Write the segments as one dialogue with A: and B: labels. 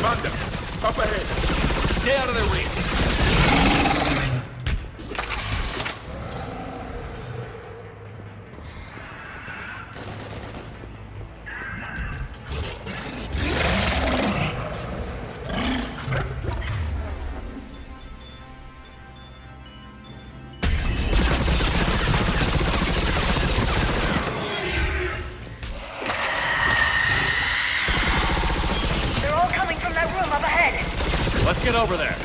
A: Commander, up ahead.
B: Stay out of their reach.
C: They're all coming from that room up ahead.
B: Let's get over there.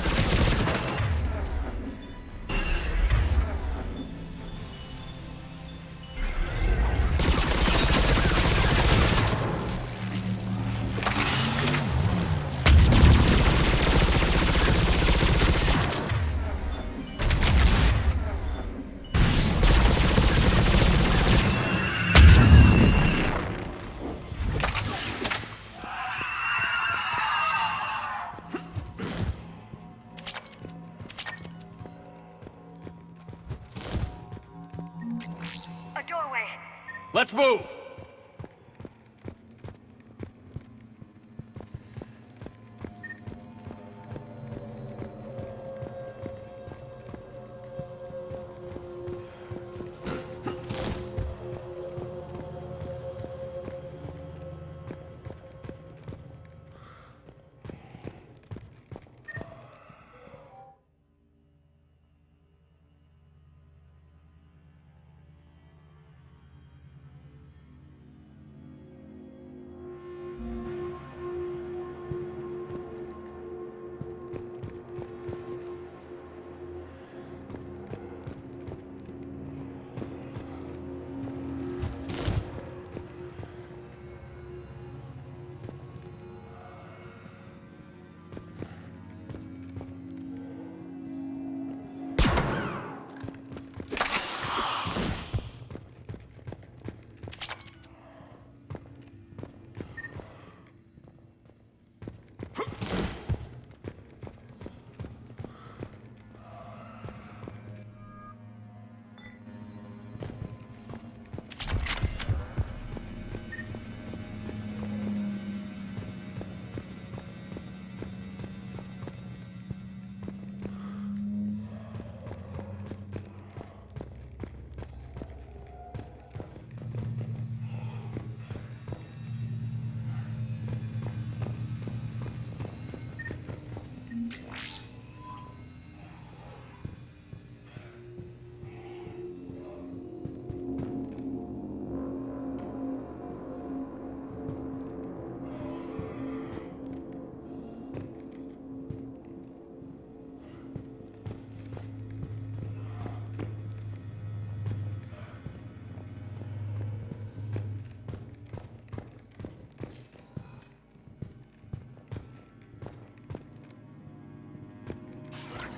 C: A doorway.
B: Let's move.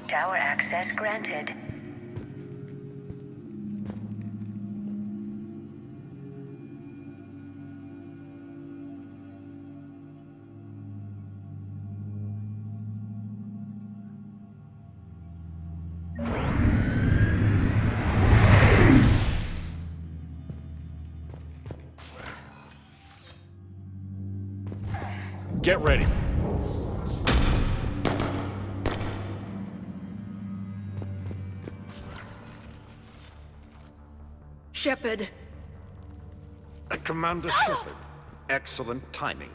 C: Tower access granted.
B: Get ready.
D: Shepard.
A: Commander Shepard. Excellent timing.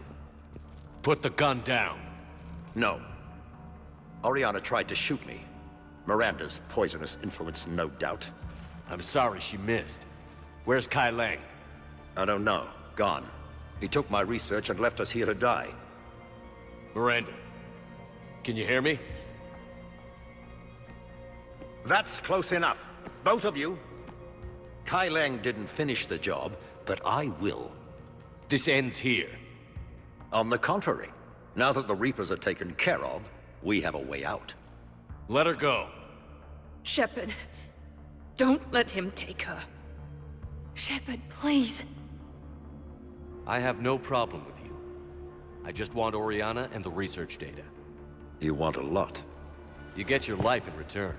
B: Put the gun down.
A: No. Oriana tried to shoot me. Miranda's poisonous influence, no doubt.
B: I'm sorry she missed. Where's Kai Lang?
A: I don't know. Gone. He took my research and left us here to die.
B: Miranda, can you hear me?
A: That's close enough. Both of you. Kai Lang didn't finish the job, but I will.
B: This ends here.
A: On the contrary, now that the Reapers are taken care of, we have a way out.
B: Let her go.
D: Shepard. Don't let him take her. Shepard, please.
B: I have no problem with you. I just want Oriana and the research data.
A: You want a lot.
B: You get your life in return.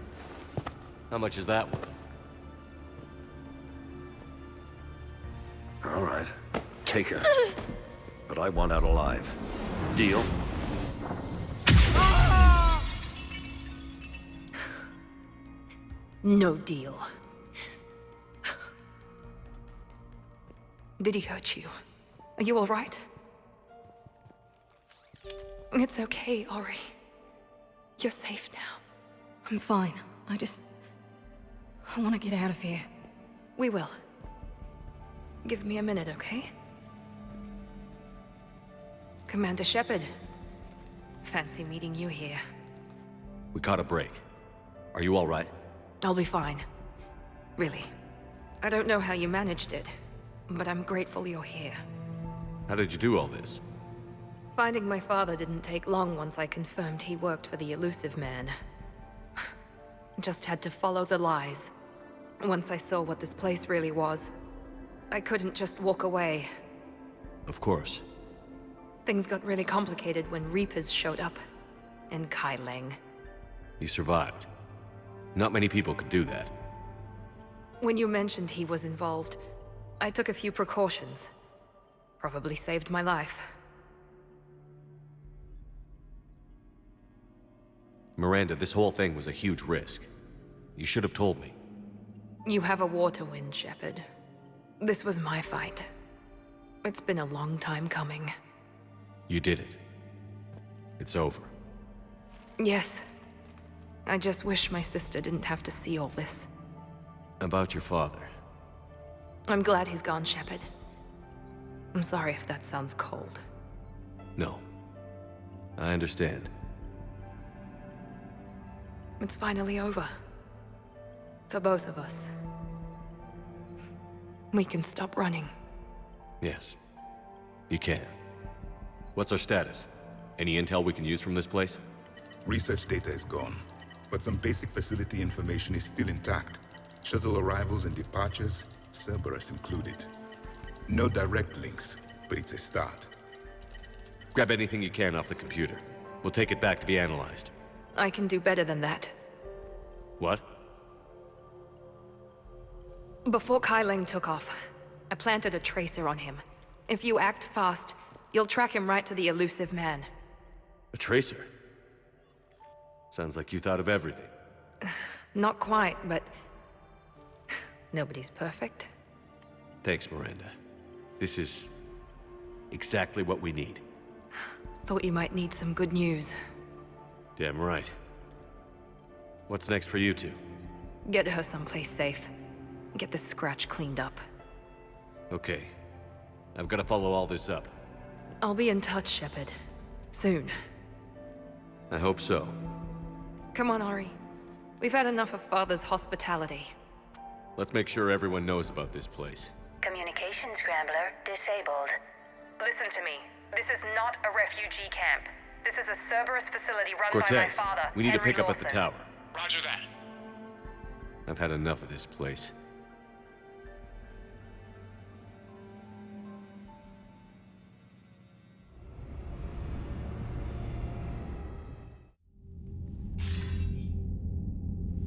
B: How much is that worth?
A: All right. Take her. But I want out alive. Deal?
D: No deal. Did he hurt you? Are you all right? It's okay, Ori. You're safe now. I'm fine. I want to get out of here. We will. Give me a minute, okay? Commander Shepard. Fancy meeting you here.
B: We caught a break. Are you all right?
D: I'll be fine. Really. I don't know how you managed it, but I'm grateful you're here.
B: How did you do all this?
D: Finding my father didn't take long once I confirmed he worked for the Elusive Man. Just had to follow the lies. Once I saw what this place really was, I couldn't just walk away.
B: Of course.
D: Things got really complicated when Reapers showed up. And Kai Leng.
B: You survived. Not many people could do that.
D: When you mentioned he was involved, I took a few precautions. Probably saved my life.
B: Miranda, this whole thing was a huge risk. You should have told me.
D: You have a war to win, Shepard. This was my fight. It's been a long time coming.
B: You did it. It's over.
D: Yes. I just wish my sister didn't have to see all this.
B: About your father.
D: I'm glad he's gone, Shepard. I'm sorry if that sounds cold.
B: No. I understand.
D: It's finally over. For both of us. We can stop running.
B: Yes. You can. What's our status? Any intel we can use from this place?
E: Research data is gone, but some basic facility information is still intact. Shuttle arrivals and departures, Cerberus included. No direct links, but it's a start.
B: Grab anything you can off the computer. We'll take it back to be analyzed.
D: I can do better than that.
B: What?
D: Before Kai Leng took off, I planted a tracer on him. If you act fast, you'll track him right to the Elusive Man.
B: A tracer? Sounds like you thought of everything.
D: Not quite, but... nobody's perfect.
B: Thanks, Miranda. This is... exactly what we need.
D: Thought you might need some good news.
B: Damn right. What's next for you two?
D: Get her someplace safe. Get this scratch cleaned up.
B: Okay. I've got to follow all this up.
D: I'll be in touch, Shepard. Soon.
B: I hope so.
D: Come on, Ori. We've had enough of Father's hospitality.
B: Let's make sure everyone knows about this place.
C: Communication scrambler disabled.
F: Listen to me. This is not a refugee camp. This is a Cerberus facility run by my
B: Cortez,
F: father,
B: we need to
F: Henry
B: pick up at the
F: Lawson.
B: tower.
G: Roger that.
B: I've had enough of this place.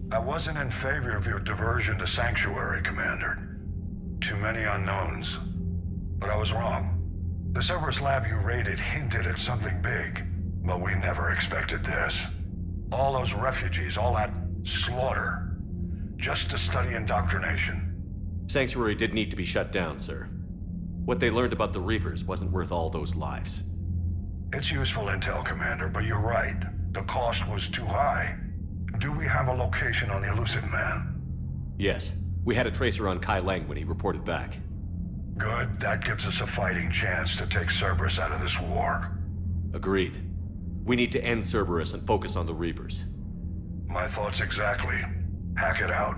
G: I wasn't in favor of your diversion to Sanctuary, Commander. Too many unknowns. But I was wrong. The Cerberus lab you raided hinted at something big, but we never expected this. All those refugees, all that slaughter, just to study indoctrination.
B: Sanctuary did need to be shut down, sir. What they learned about the Reapers wasn't worth all those lives.
G: It's useful intel, Commander, but you're right. The cost was too high. Do we have a location on the Elusive Man?
B: Yes, we had a tracer on Kai Leng when he reported back.
G: Good, that gives us a fighting chance to take Cerberus out of this war.
B: Agreed. We need to end Cerberus and focus on the Reapers.
G: My thoughts exactly. Hack it out.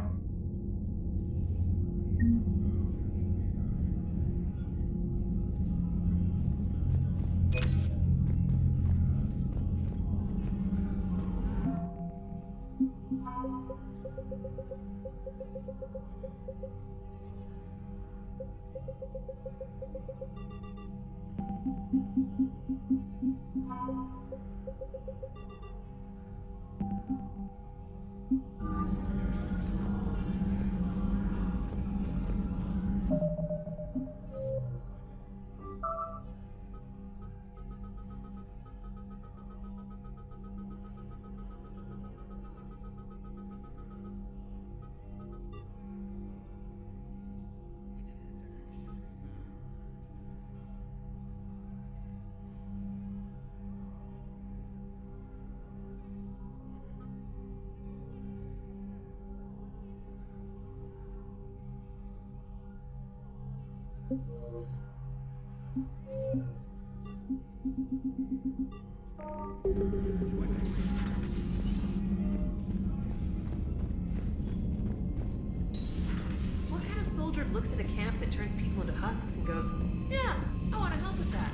H: What kind of soldier looks at a camp that turns people into husks and goes, yeah, I want to help with that?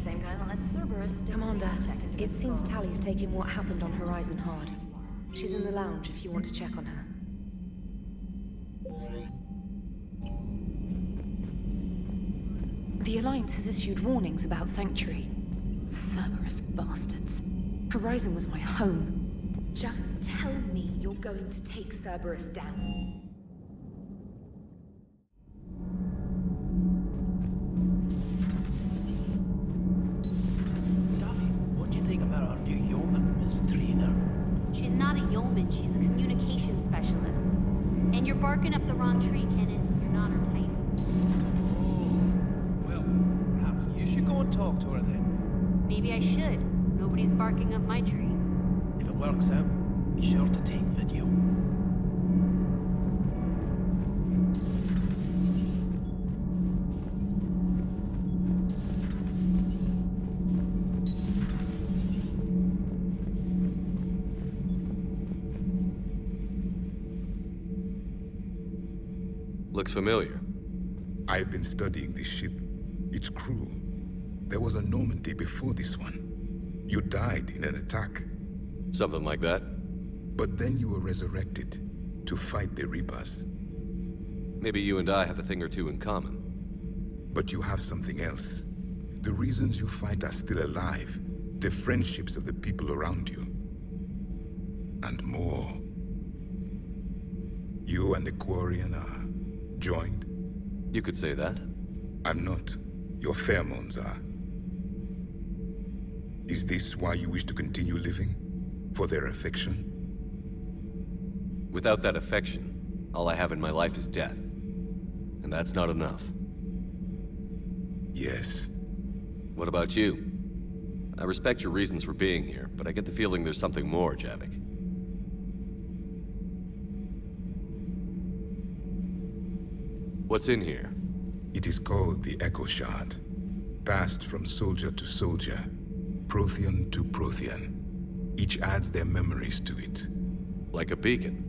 I: Same guy that lets Cerberus stick
J: Commander,
I: tech into
J: it
I: his
J: seems
I: skull.
J: Tally's taking what happened on Horizon hard. She's in the lounge if you want to check on her. The Alliance has issued warnings about Sanctuary. Cerberus bastards. Horizon was my home. Just tell me you're going to take Cerberus down.
K: Davi, what do you think about our new yeoman, Miss Trina?
L: She's not a yeoman, she's a communications specialist. And you're barking up the wrong tree, Kenneth. You're not her type.
K: Well, perhaps you should go and talk to her then.
L: Maybe I should. Nobody's barking up my tree.
K: If it works out, be sure to take video.
B: Looks familiar.
E: I've been studying this ship, its crew. There was a Normandy before this one. You died in an attack,
B: Something like that.
E: but then you were resurrected to fight the Reapers.
B: Maybe you and I have a thing or two in common.
E: But you have something else. The reasons you fight are still alive. The friendships of the people around you. And more. You and the Quarian are joined?
B: You could say that.
E: I'm not. Your pheromones are. Is this why you wish to continue living? For their affection?
B: Without that affection, all I have in my life is death. And that's not enough.
E: Yes.
B: What about you? I respect your reasons for being here, but I get the feeling there's something more, Javik. What's in here?
E: It is called the Echo Shard. Passed from soldier to soldier, Prothean to Prothean. Each adds their memories to it.
B: Like a beacon.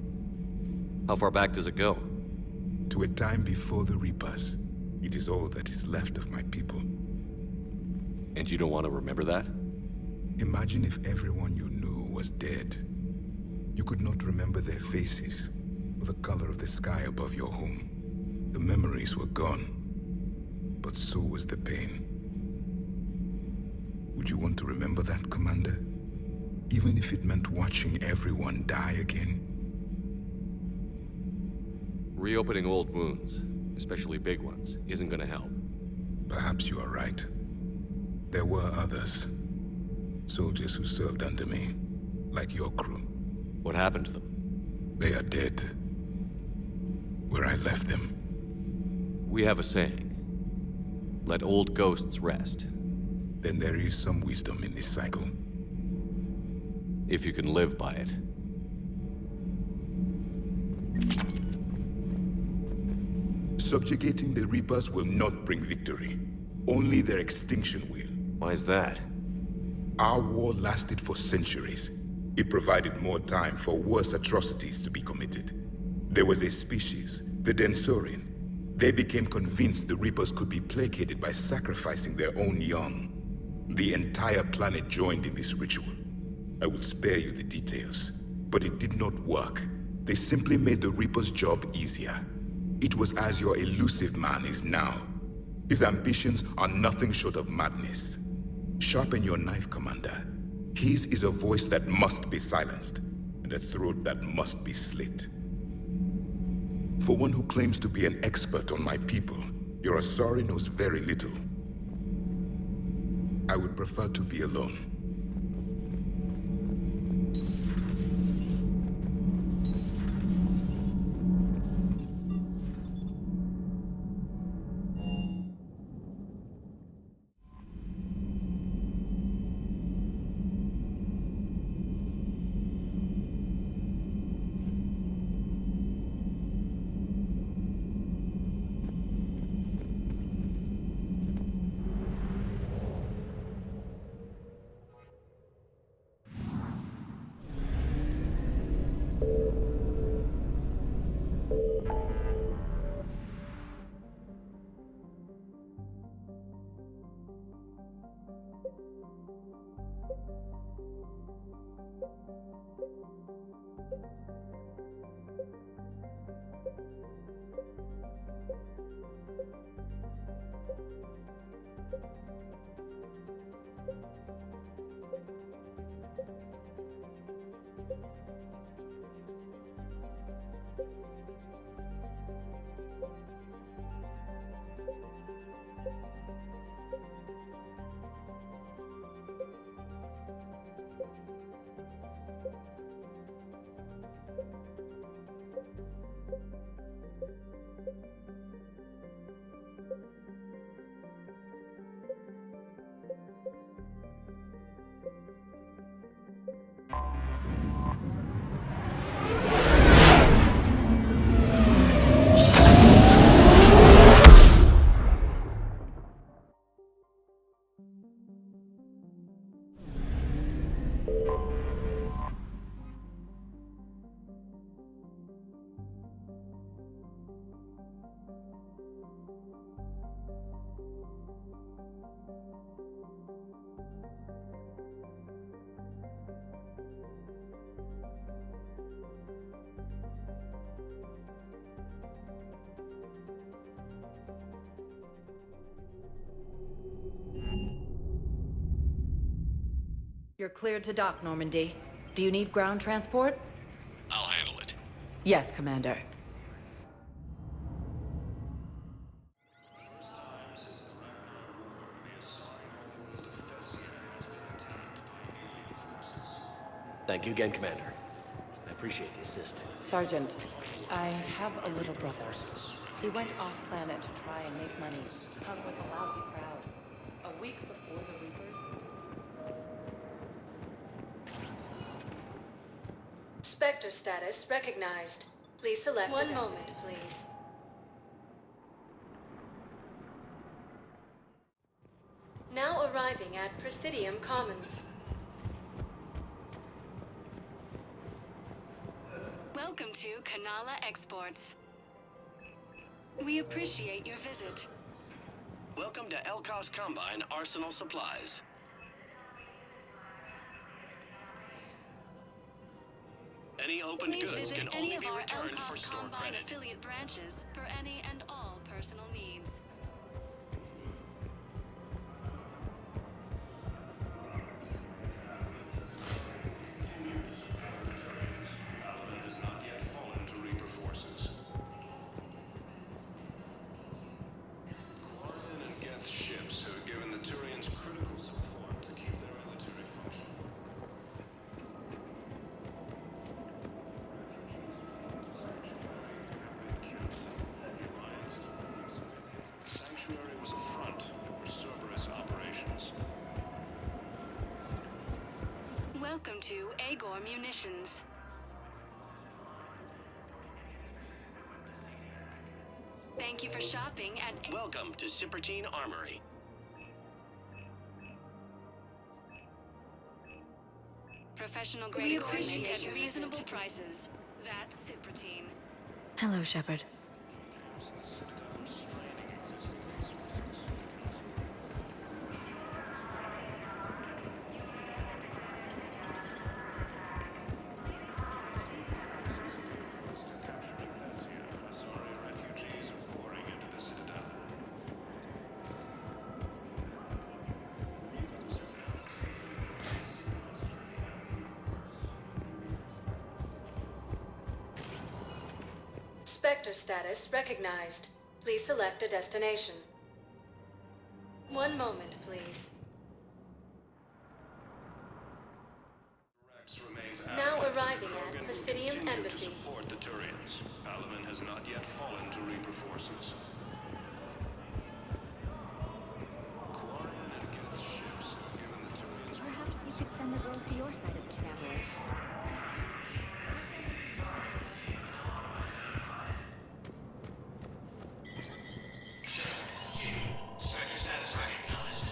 B: How far back does it go?
E: To a time before the Reapers. It is all that is left of my people.
B: And you don't want to remember that?
E: Imagine if everyone you knew was dead. You could not remember their faces, or the color of the sky above your home. The memories were gone, but so was the pain. Would you want to remember that, Commander? Even if it meant watching everyone die again?
B: Reopening old wounds, especially big ones, isn't gonna help.
E: Perhaps you are right. There were others. Soldiers who served under me, like your crew.
B: What happened to them?
E: They are dead. Where I left them.
B: We have a saying. Let old ghosts rest.
E: Then there is some wisdom in this cycle.
B: If you can live by it.
E: Subjugating the Reapers will not bring victory. Only their extinction will.
B: Why is that?
E: Our war lasted for centuries. It provided more time for worse atrocities to be committed. There was a species, the Densorian. They became convinced the Reapers could be placated by sacrificing their own young. The entire planet joined in this ritual. I will spare you the details, but it did not work. They simply made the Reaper's job easier. It was as your elusive man is now. His ambitions are nothing short of madness. Sharpen your knife, Commander. His is a voice that must be silenced, and a throat that must be slit. For one who claims to be an expert on my people, your Asari knows very little. I would prefer to be alone.
M: You're cleared to dock, Normandy. Do you need ground transport?
B: I'll handle it.
M: Yes, Commander.
N: Thank you again, Commander. I appreciate the assist.
O: Sergeant, I have a little brother. He went off-planet to try and make money. Hung with a lousy crowd. A week before the Reapers...
D: Spectre status recognized. Please select one moment, please. Now arriving at Presidium Commons.
P: Welcome to Kanala Exports. We appreciate your visit.
N: Welcome to Elkos Combine Arsenal Supplies. Any opened
P: Please
N: goods
P: visit
N: can
P: any
N: only
P: of
N: be
P: our
N: returned for
P: Elkos
N: store
P: Combine
N: credit.
P: affiliate branches for any and all personal needs.
G: Alabama has not yet fallen to Reaper forces. Quarian and Geth ships have given the Turians critical support to keep their military function. Sanctuary was a front for Cerberus operations.
P: Welcome to Agor Munitions. Thank you for shopping at...
N: Welcome to Cypertine Armory.
P: Professional grade equipment at reasonable prices. That's Cypertine.
D: Hello, Shepard. Spectre status recognized. Please select a destination. One moment, please.
G: Rex remains
D: Now
G: adamant that
D: arriving
G: the
D: at
G: Krogan will
D: Presidium
G: continue to
D: Embassy.
G: support the Turians. Alaman has not yet fallen to Reaper forces. Quarian and Geth ships have given the Turians...
L: Perhaps you could send the girl to your side of the traveler.
Q: Spectre status recognized.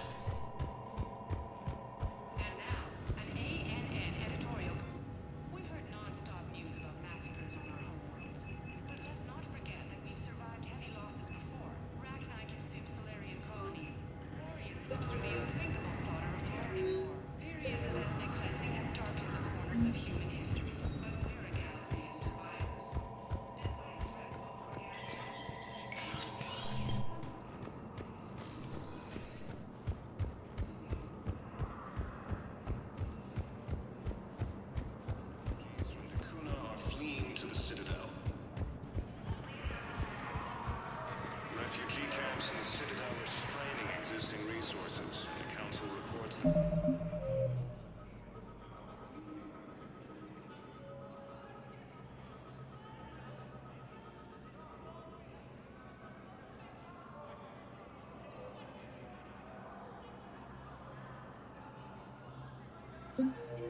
H: And now, an ANN editorial. We've heard non-stop news about massacres on our home worlds. But let's not forget that we've survived heavy losses before. Rachni consumed Solarian colonies. Quarians lived through the unthinkable slaughter of Tarian War. Periods of ethnic cleansing have darkened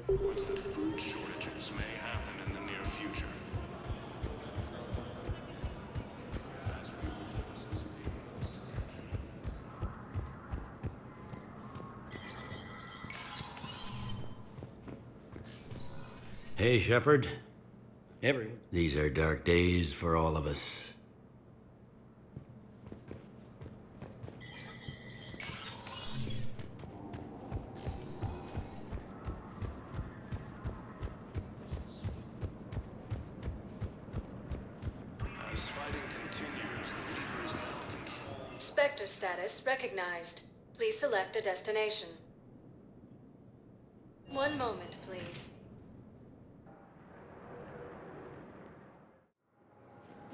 N: Reports that food shortages may happen in the near future.
Q: Hey, Shepard. These are dark days for all of us.
N: As fighting continues, the Reapers now control...
R: Spectre status recognized. Please select a destination. One moment, please.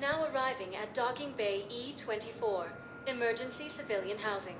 R: Now arriving at Docking Bay E-24, emergency civilian housing.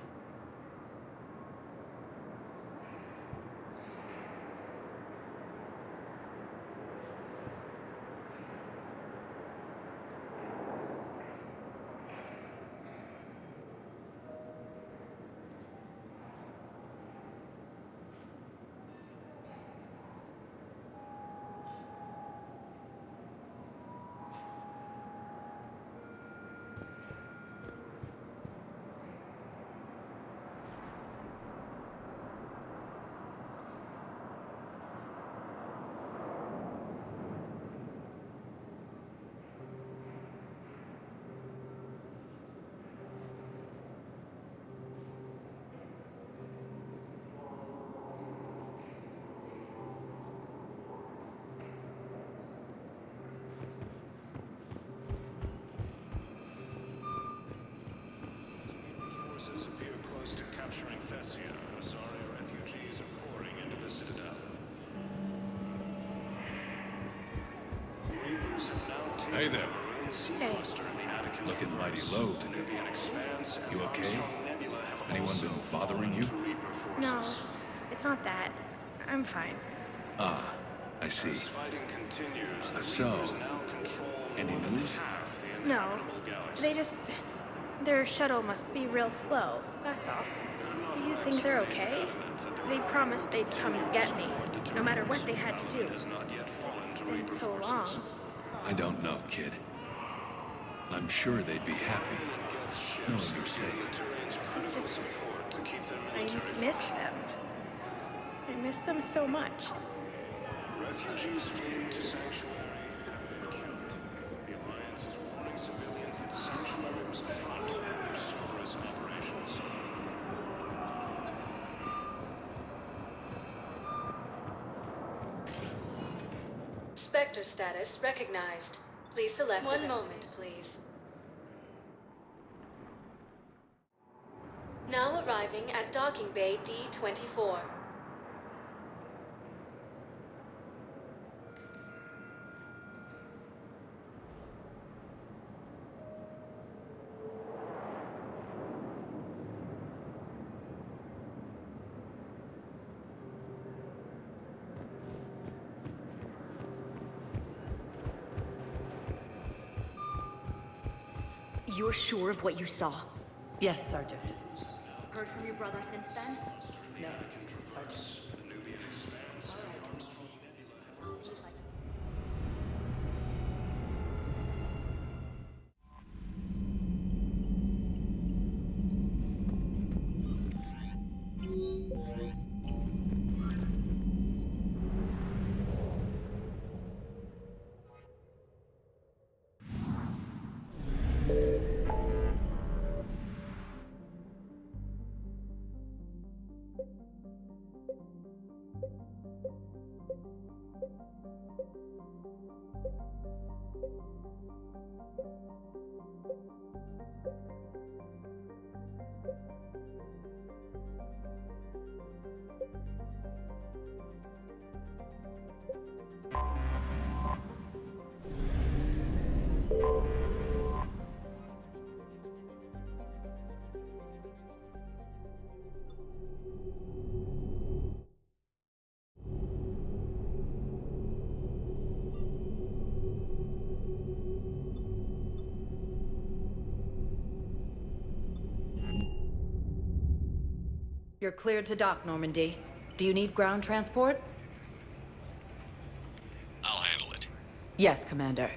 N: Forces appear close to capturing Thessia. Asari refugees are pouring into the Citadel. The Reapers have now taken
B: Hey there.
N: Maroon Sea Cluster in the Attican
B: Looking mighty
N: Traverse.
B: low
N: The
B: today.
N: Nubian Expanse and
B: You okay?
N: Armstrong Nebula have
B: Anyone
N: also
B: been bothering you?
N: fallen to Reaper forces.
S: No, it's not that. I'm fine.
B: Ah, I see.
N: As fighting continues, the
B: So,
N: Reapers now control
B: any
N: more than
B: news?
N: half the
S: No,
N: inhabitable galaxy.
S: they just... Their shuttle must be real slow, that's all. Do you think they're okay? They promised they'd come and get me, no matter what they had to do. It's been so long.
B: I don't know, kid. I'm sure they'd be happy knowing you're safe.
S: It's just... I miss them. I miss them so much.
N: Refugees fleeing to Sanctuary have been killed. The Alliance is warning civilians that Sanctuary was a front for Cerberus operations.
R: Spectre status recognized. Please select one moment, please. Now arriving at Docking Bay D-24.
J: You're sure of what you saw?
O: Yes, Sergeant.
J: Heard from your brother since then?
O: No, Sergeant.
N: The Nubian Expanse and Armstrong Nebula have
J: I'll see if I can...
M: You're cleared to dock, Normandy. Do you need ground transport? Yes, Commander.